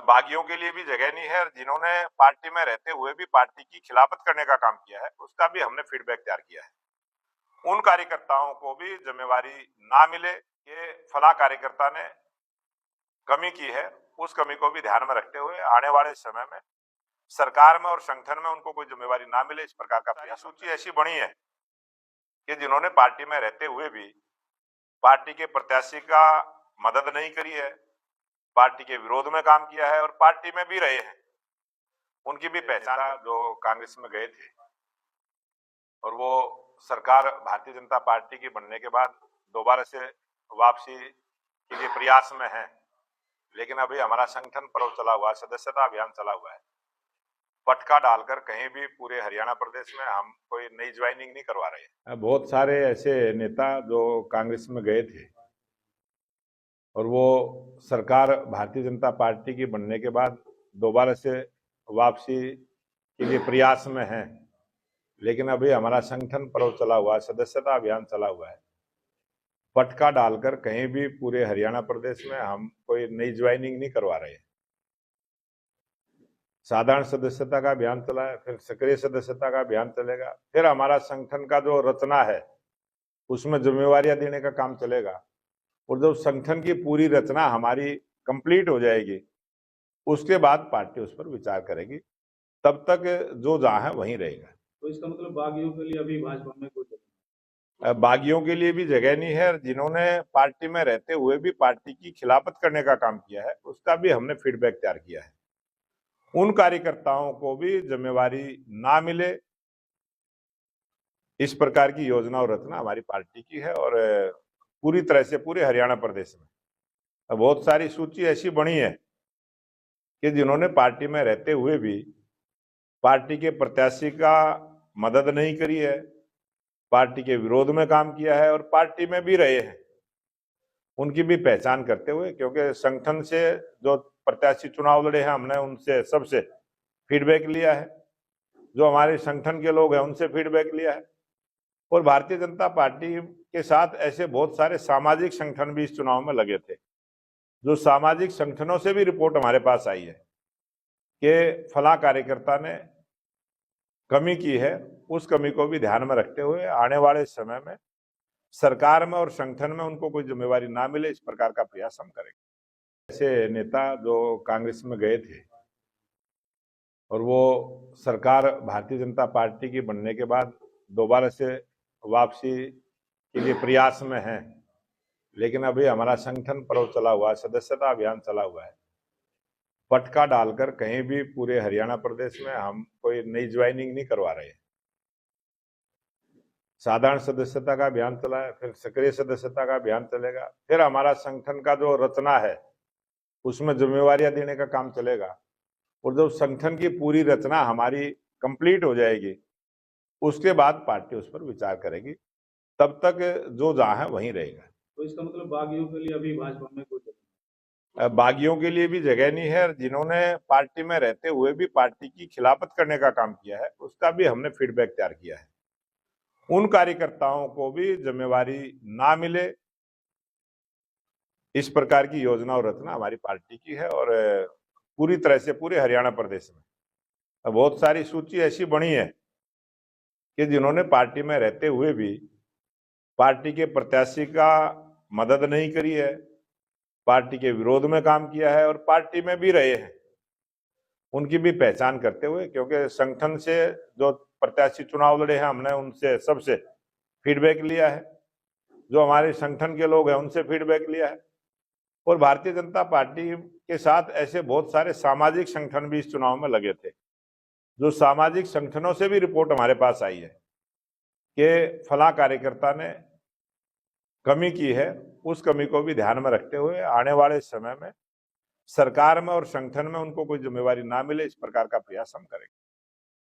बागियों के लिए भी जगह नहीं है और जिन्होंने पार्टी में रहते हुए भी पार्टी की खिलाफत करने का काम किया है उसका भी हमने फीडबैक तैयार किया है। उन कार्यकर्ताओं को भी जिम्मेवारी ना मिले कि फला कार्यकर्ता ने कमी की है, उस कमी को भी ध्यान में रखते हुए आने वाले समय में सरकार में और संगठन में उनको कोई जिम्मेवारी ना मिले, इस प्रकार का सूची ऐसी बनी है कि जिन्होंने पार्टी में रहते हुए भी पार्टी के प्रत्याशी का मदद नहीं करी है, पार्टी के विरोध में काम किया है और पार्टी में भी रहे हैं, उनकी भी पहचान जो कांग्रेस में गए थे और वो सरकार भारतीय जनता पार्टी की बनने के बाद दोबारा से वापसी के लिए प्रयास में है। लेकिन अभी हमारा संगठन पर्व चला हुआ है, सदस्यता अभियान चला हुआ है। पटका डालकर कहीं भी पूरे हरियाणा प्रदेश में हम कोई नई ज्वाइनिंग नहीं करवा रहे हैं। बहुत सारे ऐसे नेता जो कांग्रेस में गए थे और वो सरकार भारतीय जनता पार्टी की बनने के बाद दोबारा से वापसी के लिए प्रयास में है। लेकिन अभी हमारा संगठन पर्व चला हुआ है, सदस्यता अभियान चला हुआ है। पटका डालकर कहीं भी पूरे हरियाणा प्रदेश में हम कोई नई ज्वाइनिंग नहीं करवा रहे हैं। साधारण सदस्यता का अभियान चला है, फिर सक्रिय सदस्यता का अभियान चलेगा, फिर हमारा संगठन का जो रचना है उसमें जिम्मेवारियां देने का काम चलेगा और जब संगठन की पूरी रचना हमारी कंप्लीट हो जाएगी उसके बाद पार्टी उस पर विचार करेगी। तब तक जो जहां है वहीं रहेगा। तो इसका मतलब बागियों के लिए अभी भाजपा में कोई बागियों के लिए भी जगह नहीं है और जिन्होंने पार्टी में रहते हुए भी पार्टी की खिलाफत करने का काम किया है उसका भी हमने फीडबैक तैयार किया है। उन कार्यकर्ताओं को भी जिम्मेवारी ना मिले, इस प्रकार की योजना और रचना हमारी पार्टी की है और पूरी तरह से पूरे हरियाणा प्रदेश में बहुत सारी सूची ऐसी बनी है कि जिन्होंने पार्टी में रहते हुए भी पार्टी के प्रत्याशी का मदद नहीं करी है, पार्टी के विरोध में काम किया है और पार्टी में भी रहे हैं, उनकी भी पहचान करते हुए, क्योंकि संगठन से जो प्रत्याशी चुनाव लड़े हैं हमने उनसे सबसे फीडबैक लिया है, जो हमारे संगठन के लोग हैं उनसे फीडबैक लिया है और भारतीय जनता पार्टी के साथ ऐसे बहुत सारे सामाजिक संगठन भी इस चुनाव में लगे थे। जो सामाजिक संगठनों से भी रिपोर्ट हमारे पास आई है कि फला कार्यकर्ता ने कमी की है, उस कमी को भी ध्यान में रखते हुए आने वाले समय में सरकार में और संगठन में उनको कोई जिम्मेवारी ना मिले, इस प्रकार का प्रयास हम करेंगे। ऐसे नेता जो कांग्रेस में गए थे और वो सरकार भारतीय जनता पार्टी की बनने के बाद दोबारा से वापसी के लिए प्रयास में है। लेकिन अभी हमारा संगठन पर्व चला हुआ है, सदस्यता अभियान चला हुआ है। पटका डालकर कहीं भी पूरे हरियाणा प्रदेश में हम कोई नई ज्वाइनिंग नहीं करवा रहे हैं। साधारण सदस्यता का अभियान चला है, फिर सक्रिय सदस्यता का अभियान चलेगा, फिर हमारा संगठन का जो रचना है उसमें जिम्मेवारियां देने का काम चलेगा और जब संगठन की पूरी रचना हमारी कंप्लीट हो जाएगी उसके बाद पार्टी उस पर विचार करेगी। तब तक जो जहां है वहीं रहेगा। तो इसका मतलब बागियों के लिए अभी भाजपा में कोई बागियों के लिए भी जगह नहीं है और जिन्होंने पार्टी में रहते हुए भी पार्टी की खिलाफत करने का काम किया है उसका भी हमने फीडबैक तैयार किया है। उन कार्यकर्ताओं को भी जिम्मेवारी ना मिले, इस प्रकार की योजना और रचना हमारी पार्टी की है और पूरी तरह से पूरे हरियाणा प्रदेश में बहुत सारी सूची ऐसी बनी है कि जिन्होंने पार्टी में रहते हुए भी पार्टी के प्रत्याशी का मदद नहीं करी है, पार्टी के विरोध में काम किया है और पार्टी में भी रहे हैं, उनकी भी पहचान करते हुए, क्योंकि संगठन से जो प्रत्याशी चुनाव लड़े हैं हमने उनसे सबसे फीडबैक लिया है, जो हमारे संगठन के लोग हैं उनसे फीडबैक लिया है और भारतीय जनता पार्टी के साथ ऐसे बहुत सारे सामाजिक संगठन भी इस चुनाव में लगे थे। जो सामाजिक संगठनों से भी रिपोर्ट हमारे पास आई है कि फला कार्यकर्ता ने कमी की है, उस कमी को भी ध्यान में रखते हुए आने वाले समय में सरकार में और संगठन में उनको कोई जिम्मेवारी ना मिले, इस प्रकार का प्रयास हम करेंगे।